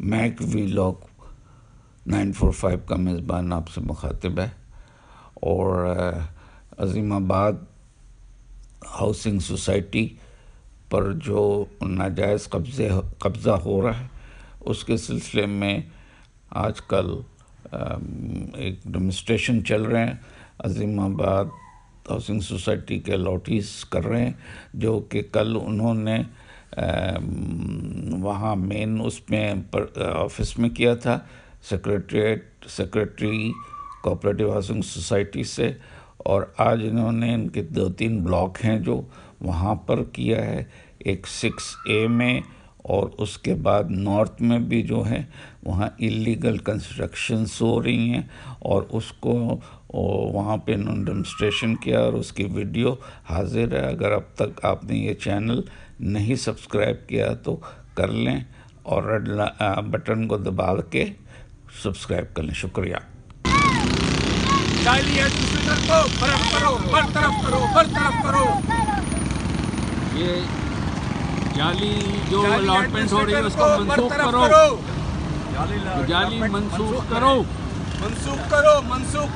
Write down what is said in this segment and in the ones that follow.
Mac vlog 945 का मेज़बान आपसे मुखातिब है। और अज़ीमाबाद हाउसिंग सोसाइटी पर जो नाजायज़ कब्ज़ा हो रहा है उसके सिलसिले में आजकल एक डेमोन्स्ट्रेशन चल रहे हैं। अज़ीमाबाद हाउसिंग सोसाइटी के अलॉटीज़ कर रहे हैं, जो कि कल उन्होंने वहाँ मेन उसमें ऑफिस में किया था, सेक्रेटरी कोऑपरेटिव हाउसिंग सोसाइटी से। और आज इन्होंने इनके 2-3 ब्लॉक हैं जो वहाँ पर किया है, एक 6A में और उसके बाद नॉर्थ में भी जो है वहाँ इलीगल कंस्ट्रक्शंस हो रही हैं और उसको वहाँ पे इन्होंने डेमोन्स्ट्रेशन किया और उसकी वीडियो हाजिर है। अगर अब तक आपने ये चैनल नहीं सब्सक्राइब किया तो कर लें और रेड बटन को दबा के सब्सक्राइब कर लें। शुक्रिया। ये जाली जो अलॉटमेंट हो रही है उसको मनसूख करो, जाली मनसूख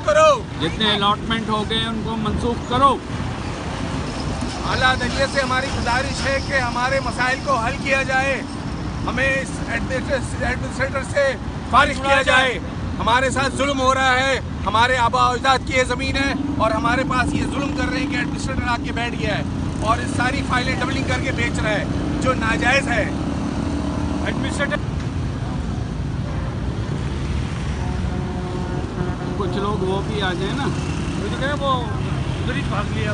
करो। जितने अलॉटमेंट हो गए उनको मनसूख करो। आला अदलिया से हमारी गुजारिश है कि हमारे मसाइल को हल किया जाए, हमें इस एडमिनिस्ट्रेटर से फारिग किया जाए। हमारे साथ जुल्म हो रहा है, हमारे आबा अजदाद की ये ज़मीन है और हमारे पास ये जुल्म कर रहे हैं कि एडमिनिस्ट्रेटर आके बैठ गया है और इस सारी फाइलें डबलिंग करके बेच रहा है, जो नाजायज़ है। एडमिनिस्ट्रेटर कुछ लोग वो भी आ जाए ना, वो उधर ही भाग लिया।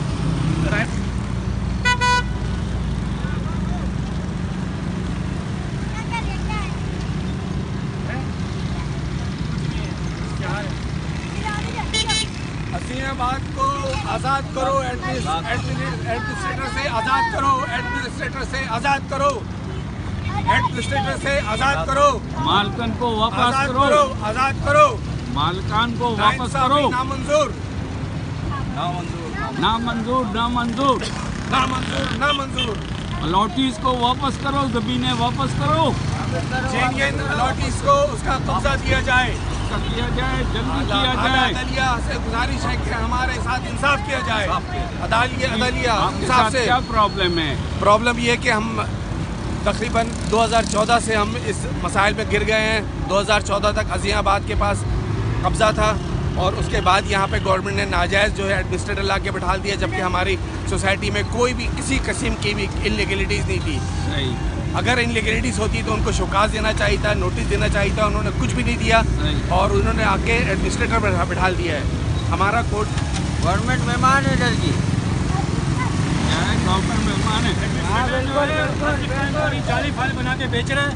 अज़ीमाबाद को आज़ाद करो, एडमिनिस्ट्रेटर से आज़ाद करो, एडमिनिस्ट्रेटर से आज़ाद करो, एडमिनिस्ट्रेटर से आज़ाद करो। मालकन को वापस करो, आज़ाद करो। मालकान को वापस करो। नामंजूर नामंजूर नामंजूर नामंजूर नामंजूर। अलॉटीज को वापस करो, ज़मीनें वापस करो। जेनियन अलॉटीज को उसका कब्जा दिया जाए, किया जाए, जल्दी किया जाए। अदलिया से गुजारिश है कि हमारे साथ इंसाफ किया जाए। अदलिया इंसाफ से क्या प्रॉब्लम है? प्रॉब्लम ये है कि हम तकरीबन 2014 से हम इस मसाइल में गिर गए हैं। 2014 तक अज़ीमाबाद के पास कब्ज़ा था और उसके बाद यहाँ पे गवर्नमेंट ने नाजायज़ जो है एडमिनिस्ट्रेटर ला के बैठा दिया, जबकि हमारी सोसाइटी में कोई भी किसी किस्म की भी इनलीगलिटीज़ नहीं थी। अगर इनलीगलिटीज़ होती तो उनको शोकाज देना चाहिए था, नोटिस देना चाहिए था, उन्होंने कुछ भी नहीं दिया और उन्होंने आके एडमिनिस्ट्रेटर बैठा दिया है। हमारा कोर्ट गवर्नमेंट मेहमान है इधर की, गवर्नमेंट मेहमान है। जाली फाइल बना के बेच रहे हैं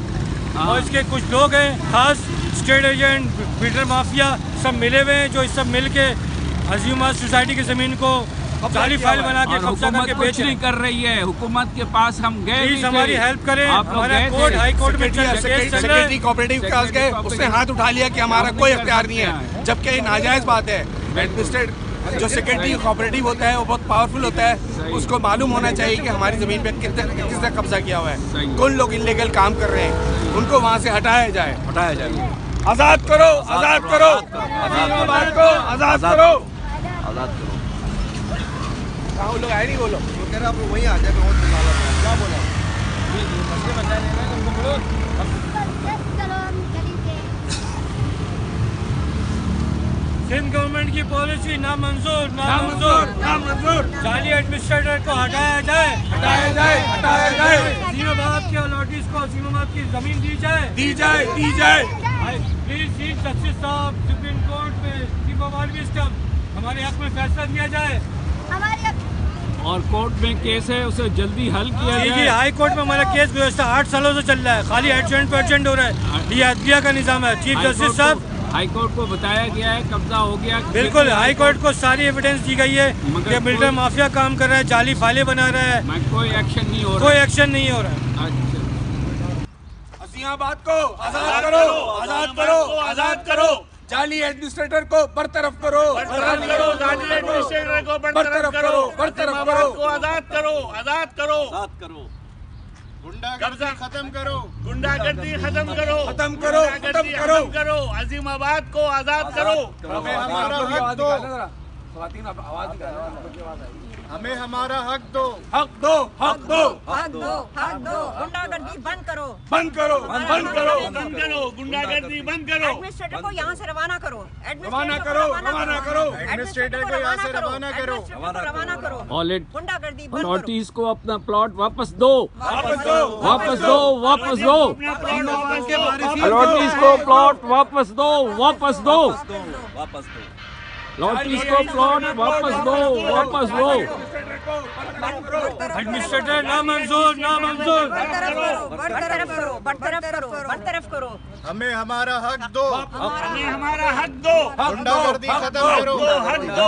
और इसके कुछ लोग हैं खास स्टेट एजेंट, बिल्डर माफिया सब मिले हुए हैं, जो सब मिल के अज़ीमाबाद सोसाइटी की ज़मीन को जाली फाइल बना के कब्जा करके बेच नहीं कर रही है। हुकूमत के पास हम गए, प्लीज हमारी हेल्प करें। हमारा कोर्ट हाई कोर्ट में सेक्रेटरी कोऑपरेटिव के पास गए, उसने हाथ उठा लिया कि हमारा कोई इख्तियार नहीं है, जबकि ये नाजायज़ बात है। एडमिनिस्ट्रेट जो सेक्रेटरी कोऑपरेटिव होता है वो बहुत पावरफुल होता है, उसको मालूम होना चाहिए कि हमारी ज़मीन पे किसने कब्जा किया हुआ है, कौन लोग इलीगल काम कर रहे हैं, उनको वहाँ से हटाया जाए। आज़ाद करो, आज़ाद करो अज़ीमाबाद को, आज़ाद करो, आज़ाद करो। कहाँ वो लोग आए नहीं? बोलो, वो कह रहे आप वहीं आ जाए। क्या बोला? सिंध गवर्नमेंट की पॉलिसी नामंजूर नामंजूर नामंजूर। जाली एडमिनिस्ट्रेटर को हटाया जाए, हटाया जाए, हटाया जाए। अज़ीमाबाद के अलॉटीज को अज़ीमाबाद की जमीन दी जाए, दी जाए, दी जाए। प्लीज चीफ जस्टिस साहब, सुप्रीम कोर्ट में चीफ ऑफ ऑल विजडम, हमारे हक में फैसला दिया जाए। और कोर्ट में केस है उसे जल्दी हल किया जाए। हाई कोर्ट में हमारा केस गुज़श्ता 8 सालों से चल रहा है, खाली एडजेंट पे एडजेंट हो रहा है। ये अदलिया का निज़ाम है। चीफ जस्टिस साहब, हाई कोर्ट को बताया गया है कब्जा हो गया। बिल्कुल, हाई कोर्ट को सारी एविडेंस दी गई है कि बिल्डर माफिया काम कर रहा है, जाली फाइलें बना रहा है, कोई एक्शन नहीं हो रहा, कोई एक्शन नहीं हो रहा। अज़ीमाबाद को आज़ाद करो, आज़ाद करो, आज़ाद करो। जाली एडमिनिस्ट्रेटर को बरतरफ करो, बरतरफ करो। जाली एडमिनिस्ट्रेटर को बरतरफ करो, बरतरफ करो। आज़ाद करो, आज़ाद करो, आज़ाद करो। कब्जा खत्म करो, गुंडागर्दी खत्म करो, खत्म करो, खत्म करो, करो, अजीमाबाद को आजाद करो। हमें हमारा हक दो, हमें हमारा हक दो, हक दो, हक दो, हक दो, हक दो। गुंडागर्दी बंद करो, बंद करो, बंद करो, बंद करो, गुंडागर्दी बंद करो। एडमिनिस्ट्रेटर को यहाँ से रवाना करो, रवाना करो, रवाना करो, एडमिनिस्ट्रेटर को यहाँ से रवाना करो, रवाना करो। गुंडागर्दी बंद करो। अथॉरिटीज को अपना प्लॉट वापस दो, वापस दो, वापस दो, वापस दो। अथॉरिटीज को प्लॉट वापस दो, वापस दो। अथॉरिटीज को प्लॉट वापस दो, वापस दो। एडमिनिस्ट्रेटर नामंजूर, नामंजूर। बरतरफ करो, बरतरफ करो, बरतरफ करो, बरतरफ करो। हमें हमारा हक दो, हमें हमारा हक दो, गुंडागर्दी खत्म करो, हक दो,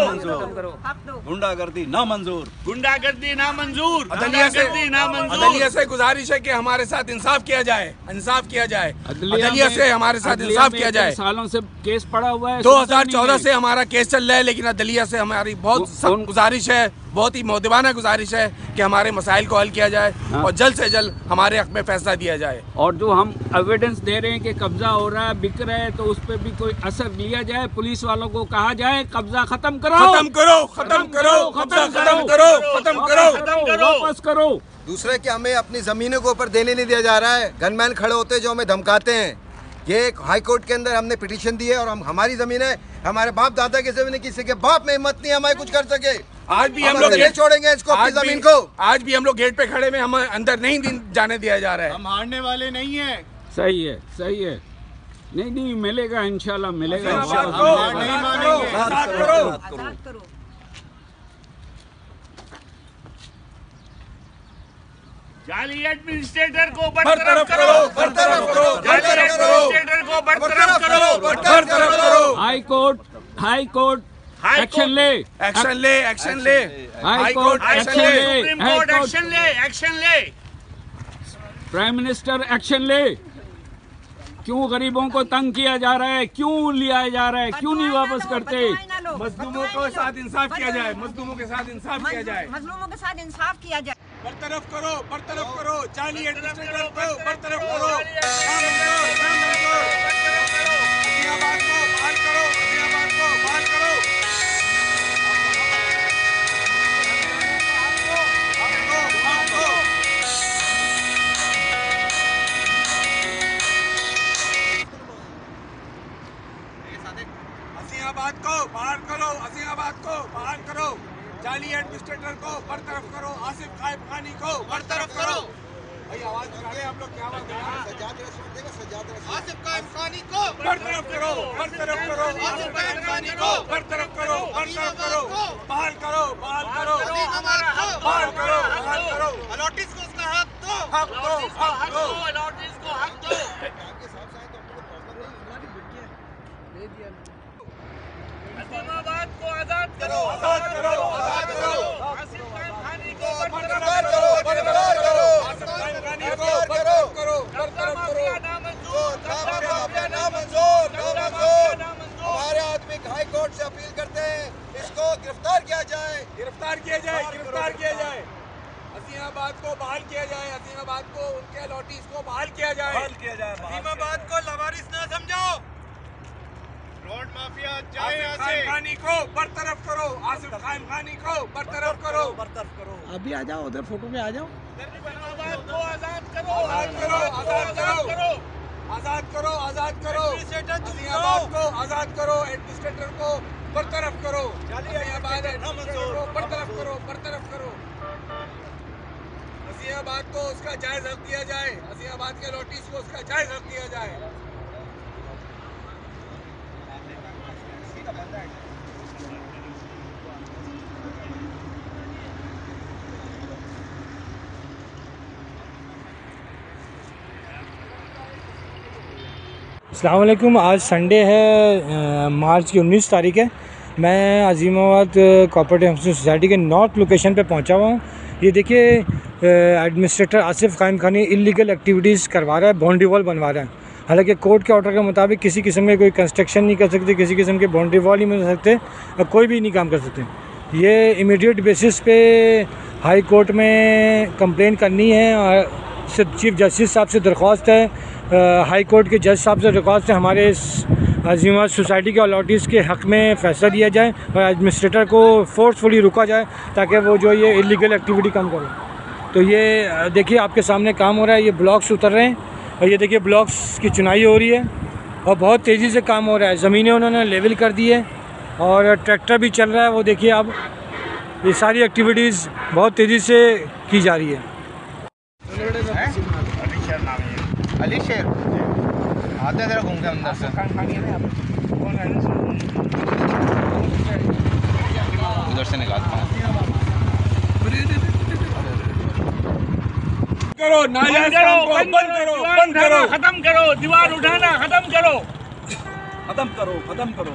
हक दो। गुंडागर्दी नामंजूर, गुंडागर्दी नामंजूर, अदलिया से गुंडागर्दी नामंजूर। अदलिया से गुजारिश है कि हमारे साथ इंसाफ किया जाए, इंसाफ किया जाए। अदलिया से हमारे साथ अदलिया इंसाफ में किया इतने जाए। सालों से केस पड़ा हुआ है। 2014 से हमारा केस चल रहा है, लेकिन अदलिया से हमारी बहुत सख्त गुजारिश है, बहुत ही मौदबाना गुजारिश है कि हमारे मसाइल को हल किया जाए और जल्द से जल्द हमारे हक में फैसला दिया जाए। और जो हम एविडेंस दे रहे हैं कि कब्जा हो रहा है, बिक रहा है, तो उस पर भी कोई असर लिया जाए। पुलिस वालों को कहा जाए कब्जा खत्म करो, खत्म करो, खत्म करो, कब्जा खत्म करो, खत्म करो, वापस करो। दूसरे कि हमें अपनी जमीनों के ऊपर देने नहीं दिया जा रहा है। गनमैन खड़े होते हैं जो हमें धमकाते हैं। ये एक हाई कोर्ट के अंदर हमने पिटीशन दी है और हमारी जमीन है, हमारे बाप दादा की जमीन है, किसी के बाप में हिम्मत नहीं हमारे कुछ कर सके। आज भी हम लोग नहीं छोड़ेंगे इसको, अपनी जमीन को। आज भी हम लोग गेट पे खड़े में, हम अंदर नहीं जाने दिया जा रहा है। हम हारने वाले नहीं है। सही है, सही है। नहीं नहीं, मिलेगा इंशाल्लाह, मिलेगा नहीं मानेंगे। आजाद करो, आजाद करो। जाली एडमिनिस्ट्रेटर को बरतरफ करो, बरतरफ करो, जाली एडमिनिस्ट्रेटर को बरतरफ करो, बरतरफ करो। हाई कोर्ट एक्शन ले, एक्शन ले, एक्शन ले। हाई कोर्ट एक्शन ले, सुप्रीम कोर्ट एक्शन ले, एक्शन ले। प्राइम मिनिस्टर एक्शन ले। क्यों गरीबों को तंग किया जा रहा है, क्यों लिया जा रहा है, क्यों नहीं वापस करते? मजलूमों के साथ इंसाफ किया जाए, मजलूमों के साथ इंसाफ किया जाए। मजलूमों के साथ इंसाफ किया जाए। बरतरफ करो, बरतरफ करो, जाली एडमिनिस्ट्रेटर को बरतरफ करो। इस्लामाबाद को बहाल करो, इस्लामाबाद को बहाल करो। असीमाबाद को बहाल करो, असीमाबाद को बहाल करो। जाली एडमिनिस्ट्रेटर को बरतरफ करो, आसिफ खाइब खानी को बरतरफ करो। भाई आवाज उठा रहे आप लोग, क्या आवाज उठा रहे? आसिफ खाइब खानी को बरतरफ करो, बरतरफ करो, आसिफ खाइब खानी को बरतरफ करो, बरतरफ करो, बहाल करो, बहाल करो, हमारा हक बहाल करो, बहाल करो। अलॉटिस को उसका हक दो, हक दो, हक दो, अलॉटिस को हक दो। असीमाबाद को आजाद करो, आजाद करो, आजाद करो। आसिफ खाइब खानी को बरतरफ करो, बरतरफ करो, आसिफ खाइब खानी को बरतरफ करो, बरतरफ करो। नामंजूर, नामंजूर, नामंजूर। हमारे आदमी हाई कोर्ट से अपील करते हैं, इसको गिरफ्तार किया जाए, गिरफ्तार किया जाए, गिरफ्तार किया जाए। असीमाबाद को बहाल किया जाए, असीमाबाद को उनके अलॉटीज को बहाल किया जाए, असीमाबाद को लवारिस ना समझो। रोड माफिया जाए यहाँ आसिफ से। खाइब खानी को बरतरफ करो, आसिफ खाइब खानी को बरतरफ करो, बरतरफ करो। अभी आ जाओ, उधर फोटो में आ जाओ। असीमाबाद को आजाद करो, आजाद करो, आजाद करो, आजाद करो, आजाद करो। असीमाबाद को आजाद करो, एडमिनिस्ट्रेटर को बरतरफ करो, असीमाबाद एडमिनिस्ट्रेटर को बरतरफ करो, बरतरफ करो। असीमाबाद को उसका जायज हक दिया जाए, असीमाबाद के नोटिस को उसका जायज हक दिया जाए। अस्सलाम वालेकुम। आज संडे है, मार्च की 19 तारीख है। मैं अजीमाबाद कोऑपरेटिव हाउसिंग सोसाइटी के नॉर्थ लोकेशन पे पहुंचा हुआ हूँ। ये देखिए, एडमिनिस्ट्रेटर आसिफ खाइब खानी इलीगल एक्टिविटीज़ करवा रहा है, बाउंड्री वॉल बनवा रहा है। हालांकि कोर्ट के ऑर्डर के मुताबिक किसी किस्म के कोई कंस्ट्रक्शन नहीं कर सकते, किसी किस्म के बाउंड्री वॉल नहीं बना सकते, और कोई भी नहीं काम कर सकते। ये इमीडिएट बेसिस पे हाई कोर्ट में कंप्लेन करनी है और चीफ जस्टिस साहब से दरख्वास्त है, हाई कोर्ट के जज साहब से दरख्वास्त है, हमारे इस अजीमाबाद सोसाइटी के अलॉटीज़ के हक़ में फ़ैसला दिया जाए और एडमिनिस्ट्रेटर को फोर्सफुली रुका जाए ताकि वो जो ये इलीगल एक्टिविटी कम करे। तो ये देखिए आपके सामने काम हो रहा है, ये ब्लॉक्स उतर रहे हैं और ये देखिए ब्लॉक्स की चुनाई हो रही है और बहुत तेज़ी से काम हो रहा है। ज़मीनें उन्होंने लेवल कर दी है और ट्रैक्टर भी चल रहा है। वो देखिए अब ये सारी एक्टिविटीज़ बहुत तेज़ी से की जा रही है। अली शेर आते जरा घूम के अंदर से उधर से निकालता हूँ। करो नाजायज काम को बंद करो, खत्म करो, दीवार उठाना खत्म करो, खत्म करो,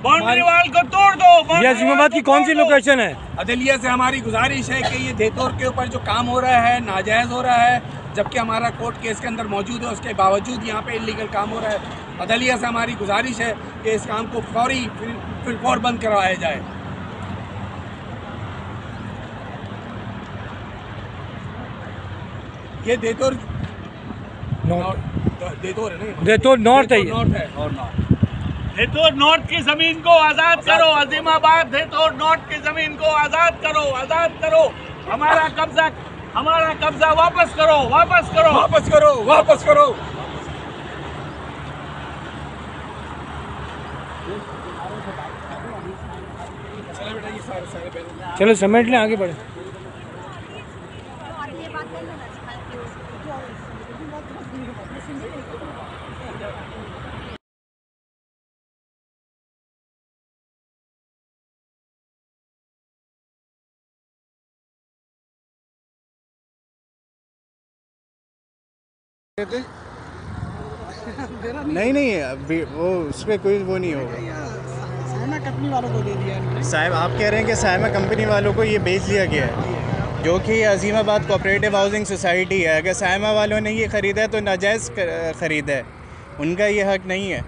बाउंड्री वाल को तोड़ दो। ये अजीमाबाद की कौन सी लोकेशन है? अदलिया से हमारी गुजारिश है कि ये देतौर के ऊपर जो काम हो रहा है नाजायज़ हो रहा है, जबकि हमारा कोर्ट केस के अंदर मौजूद है, उसके बावजूद यहाँ पे इलीगल काम हो रहा है। अदलिया से हमारी गुजारिश है कि इस काम को फौरी फिलफौर बंद करवाया जाए। ये देतौर है नहीं, देतौर नॉर्थ है। देतौर नॉर्थ की जमीन को आजाद करो, अजीमाबाद देतौर नॉर्थ की जमीन को आजाद करो, आजाद करो। हमारा कब्जा वापस करो, वापस करो, वापस करो, वापस करो। चलो समेट लें, आगे बढ़े। नहीं अभी वो उस पर कोई वो नहीं होगा। साइमा कंपनी वालों को दे दिया। साहब आप कह रहे हैं कि साइमा कंपनी वालों को ये बेच दिया गया है, जो कि अजीमाबाद कोऑपरेटिव हाउसिंग सोसाइटी है। अगर साइमा वालों ने ये ख़रीदा है तो नाजायज़ ख़रीदा है, उनका ये हक़ नहीं है।